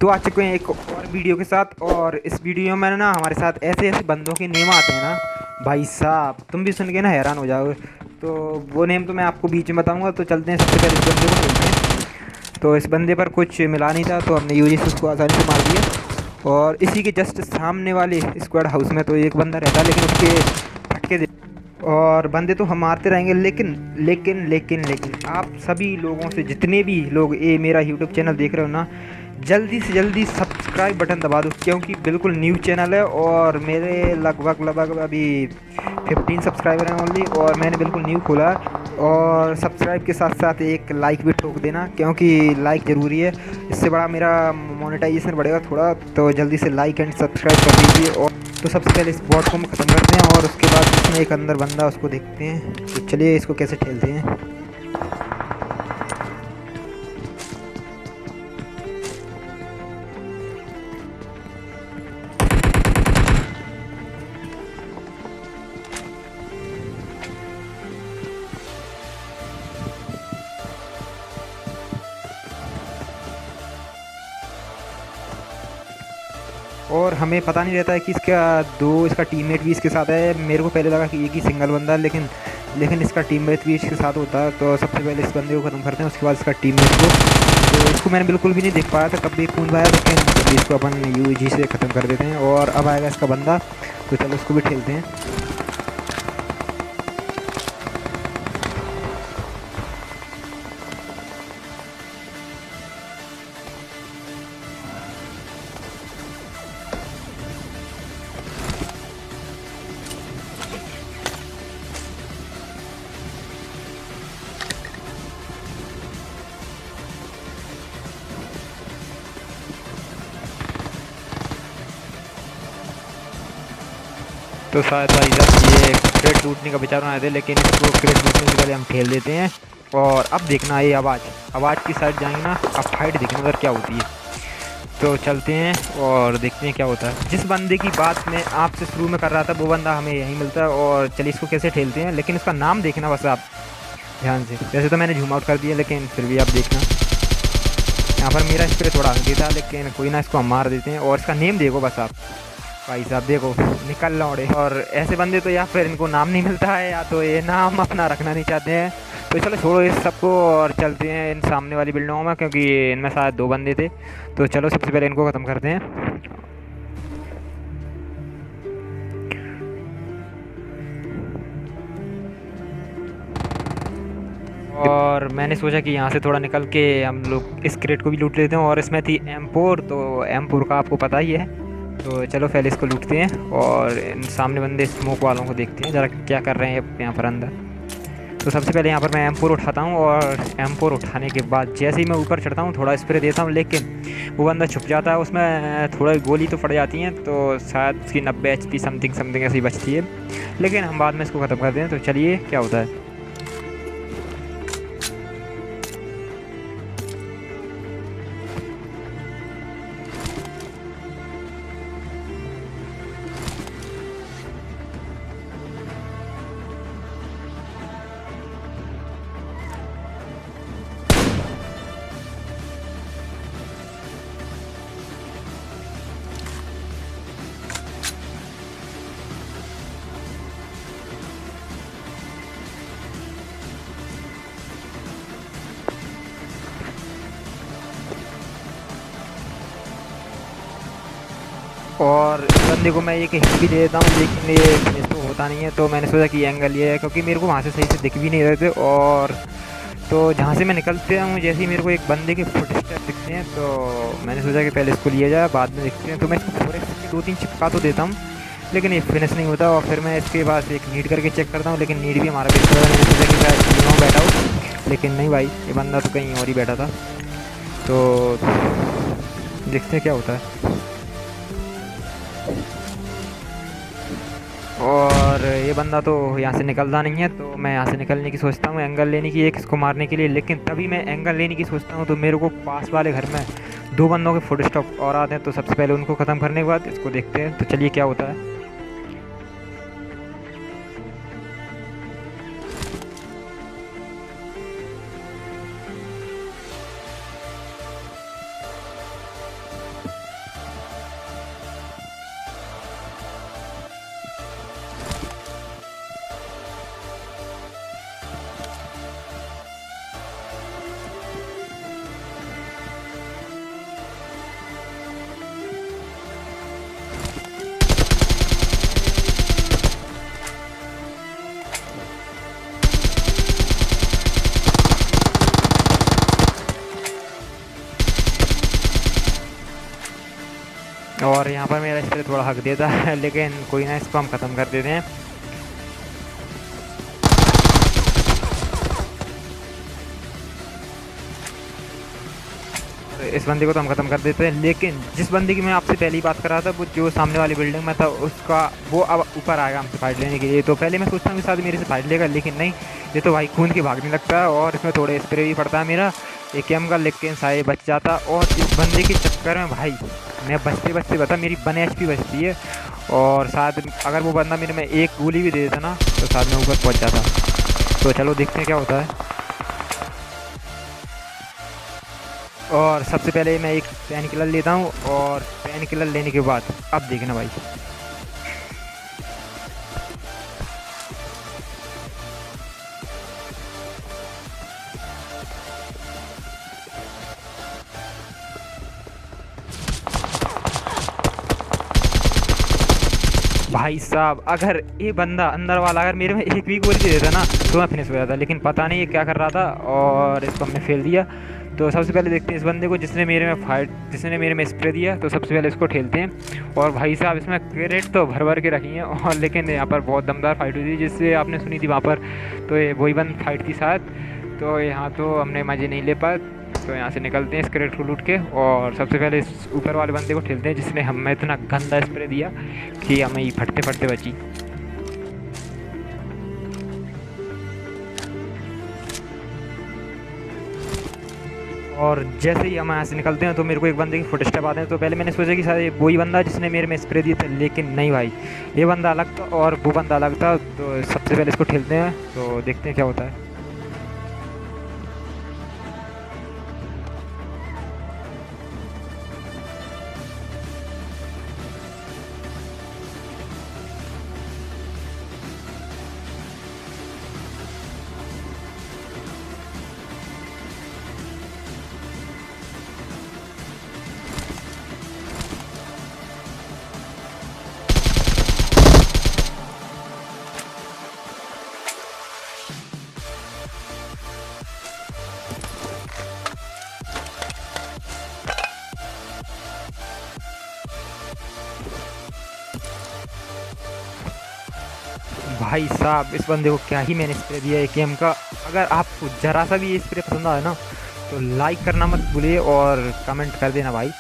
तो आ चुके हैं एक और वीडियो के साथ। और इस वीडियो में ना हमारे साथ ऐसे ऐसे बंदों के नेम आते हैं ना भाई साहब, तुम भी सुन के ना हैरान हो जाओगे। तो वो नेम तो मैं आपको बीच में बताऊंगा। तो चलते हैं, सबसे पहले इस बंदे को खेलते हैं। तो इस बंदे पर कुछ मिला नहीं था तो हमने यूजी से उसको आसानी से मार दिया। और इसी के जस्ट सामने वाले स्क्वाड हाउस में तो एक बंदा रहता है, लेकिन उसके फटके दे। और बंदे तो हम मारते रहेंगे, लेकिन लेकिन लेकिन लेकिन आप सभी लोगों से, जितने भी लोग ये मेरा यूट्यूब चैनल देख रहे हो ना, जल्दी से जल्दी सब्सक्राइब बटन दबा दो, क्योंकि बिल्कुल न्यू चैनल है और मेरे लगभग लगभग अभी 15 सब्सक्राइबर हैं ओनली, और मैंने बिल्कुल न्यू खोला है। और सब्सक्राइब के साथ साथ एक लाइक भी ठोक देना, क्योंकि लाइक ज़रूरी है, इससे बड़ा मेरा मोनेटाइजेशन बढ़ेगा थोड़ा। तो जल्दी से लाइक एंड सब्सक्राइब कर दीजिए। और तो सबसे पहले इस बॉट को हम ख़त्म करते हैं, और उसके बाद इसमें एक अंदर बंदा, उसको देखते हैं। तो चलिए इसको कैसे ठेलते हैं। और हमें पता नहीं रहता है कि इसका टीममेट भी इसके साथ है। मेरे को पहले लगा कि एक ही सिंगल बंदा है, लेकिन इसका टीममेट भी इसके साथ होता है। तो सबसे पहले इस बंदे को ख़त्म करते हैं, उसके बाद इसका टीममेट को। तो इसको मैंने बिल्कुल भी नहीं देख पाया था कब भी खून पाया, लेकिन अभी इसको अपन यूजी से ख़त्म कर देते हैं। और अब आएगा इसका बंदा, तो चलो उसको भी ठेलते हैं। तो शायद भाई साहब ये क्रेट लूटने का विचार बनाए थे, लेकिन इसको क्रेट लूटने से पहले हम ठेल देते हैं। और अब देखना ये आवाज़ की साइड जाएंगे ना, अब फाइट देखना उधर क्या होती है। तो चलते हैं और देखते हैं क्या होता है। जिस बंदे की बात मैं आपसे शुरू में कर रहा था, वो बंदा हमें यहीं मिलता है। और चलिए इसको कैसे ठेलते हैं, लेकिन इसका नाम देखना बस आप ध्यान से। वैसे तो मैंने जूम आउट कर दिया, लेकिन फिर भी आप देखना। यहाँ पर मेरा स्प्रे थोड़ा आगे था, लेकिन कोई ना, इसको हम मार देते हैं। और इसका नेम देखो बस आप भाई साहब, देखो निकल लौड़े। और ऐसे बंदे तो या फिर इनको नाम नहीं मिलता है, या तो ये नाम अपना रखना नहीं चाहते हैं। तो चलो छोड़ो इस सबको और चलते हैं इन सामने वाली बिल्डिंगों में, क्योंकि इनमें शायद 2 बंदे थे। तो चलो सबसे पहले इनको ख़त्म करते हैं। और मैंने सोचा कि यहाँ से थोड़ा निकल के हम लोग इस क्रेट को भी लूट लेते हैं। और इसमें थी M4, तो M4 का आपको पता ही है। तो चलो पहले इसको लूटते हैं, और इन सामने बंदे स्मोक वालों को देखते हैं ज़रा क्या कर रहे हैं यहाँ पर अंदर। तो सबसे पहले यहाँ पर मैं M4 उठाता हूँ, और M4 उठाने के बाद जैसे ही मैं ऊपर चढ़ता हूँ थोड़ा स्प्रे देता हूँ, लेकिन वो बंदा छुप जाता है, उसमें थोड़ा गोली तो पड़ जाती हैं। तो शायद उसकी 90 HP समथिंग ऐसी बचती है, लेकिन हम बाद में इसको ख़त्म करते हैं। तो चलिए क्या होता है। और इस बंदे को मैं एक हिट भी दे देता हूँ, लेकिन ये फिनिश तो होता नहीं है। तो मैंने सोचा कि एंगल ये है, क्योंकि मेरे को वहाँ से सही से दिख भी नहीं रहे थे। और तो जहाँ से मैं निकलते हूँ, जैसे ही मेरे को एक बंदे के फुट स्टेप दिखते हैं, तो मैंने सोचा कि पहले इसको लिया जाए, बाद में देखते हैं। तो मैं इसको 4x के 2-3 चिपका तो देता हूँ, लेकिन ये फिनिश नहीं होता। और फिर मैं इसके पास एक नीड करके चेक करता हूँ, लेकिन नीड भी हमारा बेच रहा है। मैंने सोचा कि शायद तीनों बैठा हो, लेकिन नहीं भाई, ये बंदा तो कहीं और ही बैठा था। तो देखते हैं क्या होता है। और ये बंदा तो यहाँ से निकलता नहीं है, तो मैं यहाँ से निकलने की सोचता हूँ एंगल लेने की, एक इसको मारने के लिए। लेकिन तभी मैं एंगल लेने की सोचता हूँ, तो मेरे को पास वाले घर में 2 बंदों के फुट स्टॉप और आते हैं। तो सबसे पहले उनको ख़त्म करने के बाद इसको देखते हैं। तो चलिए क्या होता है। और यहाँ पर मेरा स्प्रे थोड़ा हक देता है लेकिन कोई ना, इसको हम ख़त्म कर देते हैं। इस बंदे को तो हम ख़त्म कर देते हैं, लेकिन जिस बंदे की मैं आपसे पहली बात कर रहा था, वो जो सामने वाली बिल्डिंग में था, उसका वो अब ऊपर आएगा हमसे फाइट लेने के लिए। तो पहले मैं सोचता हूँ कि शायद मेरे से फाइट लेगा, लेकिन नहीं, ये तो भाई खून के भागने लगता है और इसमें थोड़े स्प्रे भी पड़ता है मेरा AKM का, लेकिन शायद बच जाता। और इस बंदे के चक्कर में भाई मैं बचते बचते बता, मेरी 1 HP बचती है, और शायद अगर वो बंदा मेरे में एक गोली भी दे देता ना, तो शायद मैं ऊपर पहुँच जाता। तो चलो देखते हैं क्या होता है। और सबसे पहले मैं एक पेन किलर लेता हूँ, और पेन किलर लेने के बाद अब देखना भाई। भाई साहब, अगर ये बंदा अंदर वाला अगर मेरे में एक भी गोली दे देता ना, तो मैं फिनिश हो जाता, लेकिन पता नहीं ये क्या कर रहा था और इसको हमने फेल दिया। तो सबसे पहले देखते हैं इस बंदे को जिसने मेरे में स्प्रे दिया। तो सबसे पहले इसको ठेलते हैं। और भाई साहब, इसमें क्रेट तो भर भर के रखी हैं, और लेकिन यहाँ पर बहुत दमदार फाइट हुई थी जिससे आपने सुनी थी वहाँ पर। तो ये वही बंद फाइट थी शायद। तो यहाँ तो हमने मज़े नहीं ले पाए। तो यहाँ से निकलते हैं इस क्रेट को लूट के, और सबसे पहले इस ऊपर वाले बंदे को ठेलते हैं जिसने हमें इतना गंदा स्प्रे दिया कि हमें ही फटते फटते बची। और जैसे ही हम यहाँ से निकलते हैं तो मेरे को एक बंदे की फुटस्टेप आते हैं। तो पहले मैंने सोचा कि शायद ये वही बंदा जिसने मेरे में स्प्रे दिया था, लेकिन नहीं भाई, ये बंदा अलग था और वो बंदा अलग था। तो सबसे पहले इसको ठेलते हैं, तो देखते हैं क्या होता है। भाई साहब, इस बंदे को क्या ही मैंने स्प्रे दिया AKM का। अगर आपको ज़रा सा भी ये स्प्रे पसंद आया ना, तो लाइक करना मत भूलिए और कमेंट कर देना भाई,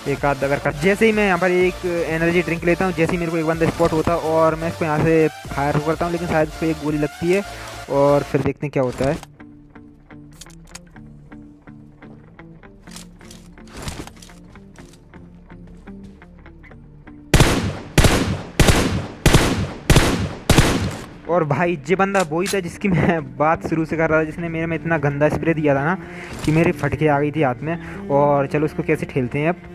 एक आध अगर कर। जैसे ही मैं यहाँ पर एक एनर्जी ड्रिंक लेता हूँ, जैसे ही मेरे को एक बंदा स्पॉट होता है और मैं इसको यहाँ से फायर करता हूँ, लेकिन शायद उसको एक गोली लगती है, और फिर देखते हैं क्या होता है। और भाई ये बंदा वही था जिसकी मैं बात शुरू से कर रहा था, जिसने मेरे में इतना गंदा स्प्रे दिया था ना कि मेरे फटके आ गई थी हाथ में। और चलो इसको कैसे ठेलते हैं अब।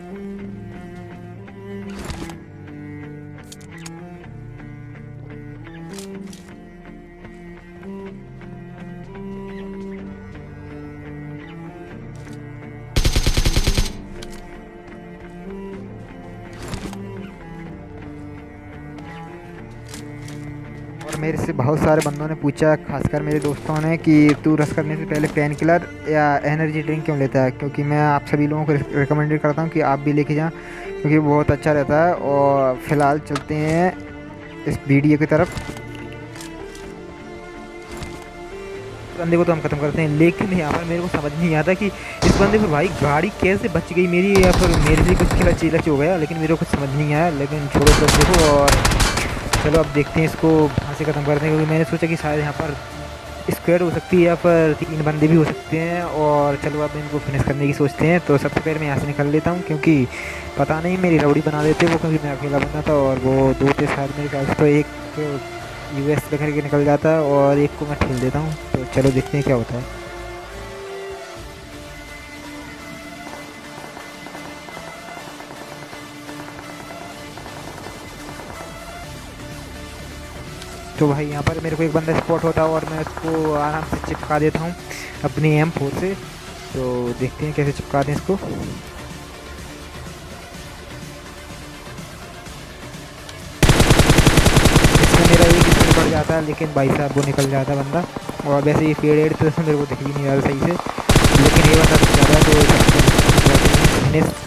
और मेरे से बहुत सारे बंदों ने पूछा, खासकर मेरे दोस्तों ने, कि तू रश करने से पहले पेन किलर या एनर्जी ड्रिंक क्यों लेता है। क्योंकि मैं आप सभी लोगों को रिकमेंडेड करता हूँ कि आप भी लेके जाएं, क्योंकि बहुत अच्छा रहता है। और फिलहाल चलते हैं इस वीडियो की तरफ। बंदे को तो हम खत्म करते हैं, लेकिन यहाँ पर मेरे को समझ नहीं आता कि इस बंदे पर भाई गाड़ी कैसे बच गई मेरी, या फिर मेरे से कुछ खिलच चिलच हो गया, लेकिन मेरे को कुछ समझ नहीं आया। लेकिन छोड़ो तो देखो, और चलो अब देखते हैं इसको कहाँ से ख़त्म करते हैं। क्योंकि मैंने सोचा कि शायद यहाँ पर स्क्वाड हो सकती है या फिर 3 बंदे भी हो सकते हैं। और चलो अब इनको फिनिश करने की सोचते हैं। तो सबसे पहले मैं यहाँ से निकल लेता हूँ, क्योंकि पता नहीं मेरी रौड़ी बना देते वो, क्योंकि मैं अकेला बंदा था और वो 2 थे शायद मेरे ख्याल से। तो एक तो US लेकर के निकल जाता है और एक को मैं ठेल देता हूँ। तो चलो देखते हैं क्या होता है। तो भाई यहाँ पर मेरे को एक बंदा स्पॉट होता है और मैं उसको आराम से चिपका देता हूँ अपनी M4 से। तो देखते हैं कैसे चिपकाते हैं इसको। इसमें मेरा एक स्किल बढ़ जाता है, लेकिन भाई साहब वो निकल जाता है बंदा। और वैसे ये फेड एड तो मेरे को दिख भी नहीं रहा सही से, लेकिन ये बंदा दिख जा रहा है। तो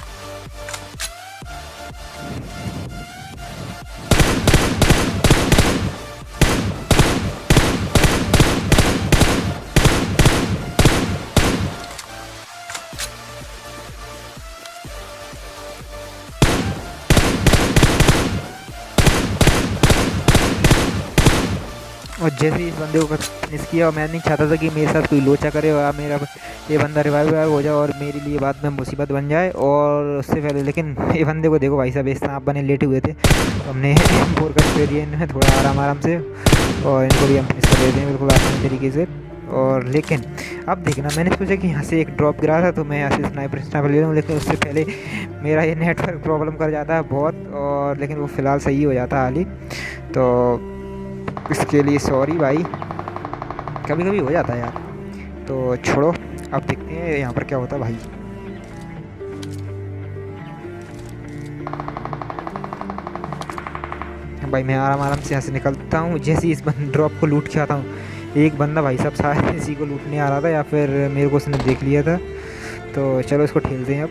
और जैसे ही इस बंदे को फिनिश किया, और मैं नहीं चाहता था कि मेरे साथ कोई लोचा करे और मेरा ये बंदा रिवाइव हो जाए और मेरे लिए बाद में मुसीबत बन जाए। और उससे पहले लेकिन ये बंदे को देखो भाई साहब, इस सांप बने लेटे हुए थे, तो हमने M4 का स्प्रे दिया इन्हें थोड़ा आराम आराम से, और इनको भी हम फिनिश कर देते हैं बिल्कुल आसानी तरीके से। और लेकिन अब देखना, मैंने सोचा कि यहाँ से एक ड्रॉप गिरा था तो मैं यहाँ से स्नाइपर ले लूँ, लेकिन उससे पहले मेरा ये नेटवर्क प्रॉब्लम कर जाता है बहुत, और लेकिन वो फ़िलहाल सही हो जाता है हाल ही, तो इसके लिए सॉरी भाई, कभी कभी हो जाता है यार। तो छोड़ो, अब देखते हैं यहाँ पर क्या होता है भाई। भाई मैं आराम आराम से यहाँ से निकलता हूँ। जैसे ही इस ड्रॉप को लूट के आता हूँ, एक बंदा भाई साहब शायद इसी को लूटने आ रहा था, या फिर मेरे को उसने देख लिया था, तो चलो इसको ठेलते हैं अब।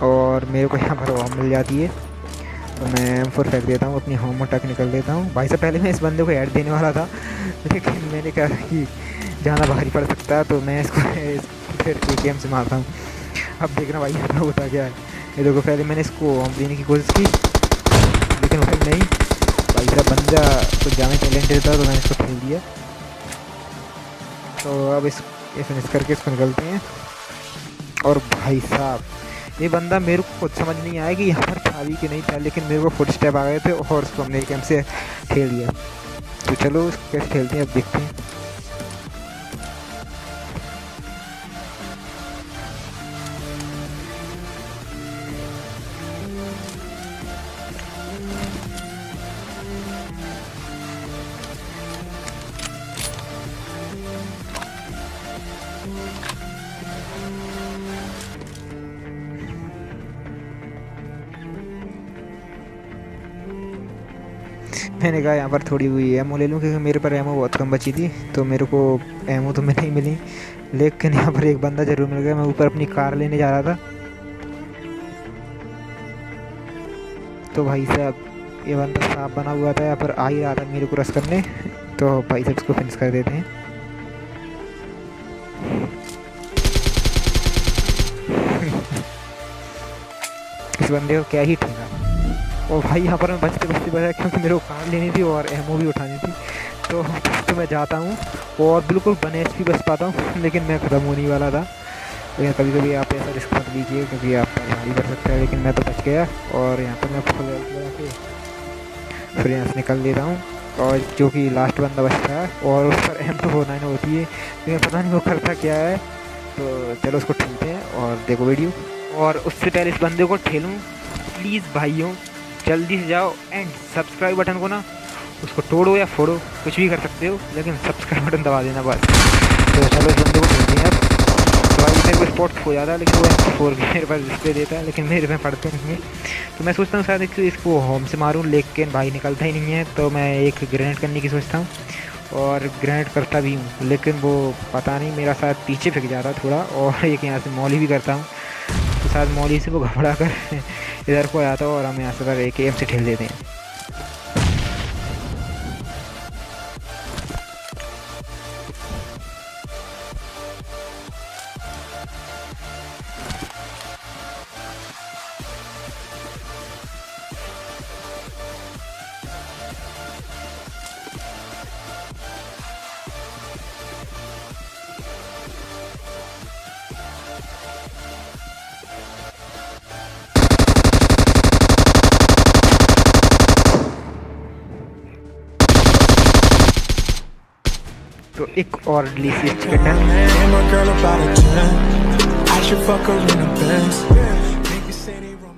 और मेरे को यहाँ पर होम मिल जाती है, तो मैं M4 फेंक देता हूँ, अपनी होम टक निकल देता हूँ। भाई साहब पहले मैं इस बंदे को ऐड देने वाला था, लेकिन मैंने कहा कि जाना भारी पड़ सकता है, तो मैं इसको फिर AKM से मारता हूँ। अब देखना भाई यहाँ होता क्या है। ये देखो, पहले मैंने इसको होम देने की कोशिश की, लेकिन भाई नहीं, भाई साहब बंदा कुछ ज़्यादा टैलेंटेड था, तो मैंने इसको खेल दिया। तो अब इस फिनिश करके इसको निकलते हैं। और भाई साहब ये बंदा, मेरे को खुद समझ नहीं आया कि यहाँ पर था भी कि नहीं था, लेकिन मेरे को फुट स्टेप आ गए थे और उसको हमने AKM से खेल दिया। तो चलो कैसे खेलते हैं अब देखते हैं। मैंने कहा यहाँ पर थोड़ी हुई एमओ ले लूँ, क्योंकि मेरे पर एमओ बहुत कम बची थी, तो मेरे को एमओ तो नहीं मिली, लेकिन यहाँ पर एक बंदा ज़रूर मिल गया। मैं ऊपर अपनी कार लेने जा रहा था, तो भाई साहब ये बंदा सांप बना हुआ था, यहाँ पर आ ही रहा था मेरे को रस करने, तो भाई साहब इसको फिनिश कर देते हैं। इस बंदे को क्या ही ठेगा। और भाई यहाँ पर मैं बचते बचते बचा, क्योंकि मेरे को कार लेनी थी और एमओ भी उठानी थी, तो मैं जाता हूँ और बिल्कुल बने HP बच पाता हूँ, लेकिन मैं ख़त्म होने वाला था। लेकिन कभी कभी आप ऐसा रिस्क मत लीजिए, क्योंकि आप भारी कर सकते हैं, लेकिन मैं तो बच गया। और यहाँ पर मैं फुल हेल्थ लगा के फिर यहाँ से निकल लेता हूँ, और जो कि लास्ट बंदा बचता है, और उस पर M249 होती है, लेकिन पता नहीं वो करता क्या है। तो चलो उसको ठेलते हैं और देखो वीडियो। और उससे पहले इस बंदे को ठेलूँ, प्लीज़ भाइयों जल्दी से जाओ एंड सब्सक्राइब बटन को ना, उसको तोड़ो या फोड़ो, कुछ भी कर सकते हो, लेकिन सब्सक्राइब बटन दबा देना बस। तो चलो इस बंदे को ठेलते हैं अब। तो भाई मेरे को स्पॉट हो जाता है, लेकिन वो M4 भी मेरे पास डिस्प्ले देता है, लेकिन मेरे में पड़ते नहीं है। तो मैं सोचता हूँ शायद इसको होम से मारूँ, लेकिन भाई निकलता ही नहीं है। तो मैं एक ग्रेनेड करने की सोचता हूँ, और ग्रेनेड करता भी हूँ, लेकिन वो पता नहीं मेरा शायद पीछे फेंक जाता थोड़ा। और एक यहाँ से मॉली भी करता हूँ, तो शायद मॉली से वो घबरा कर इधर को आता है, और हम यहाँ से AKM से ठेल देते हैं। तो एक और डिलीशियस चिकन।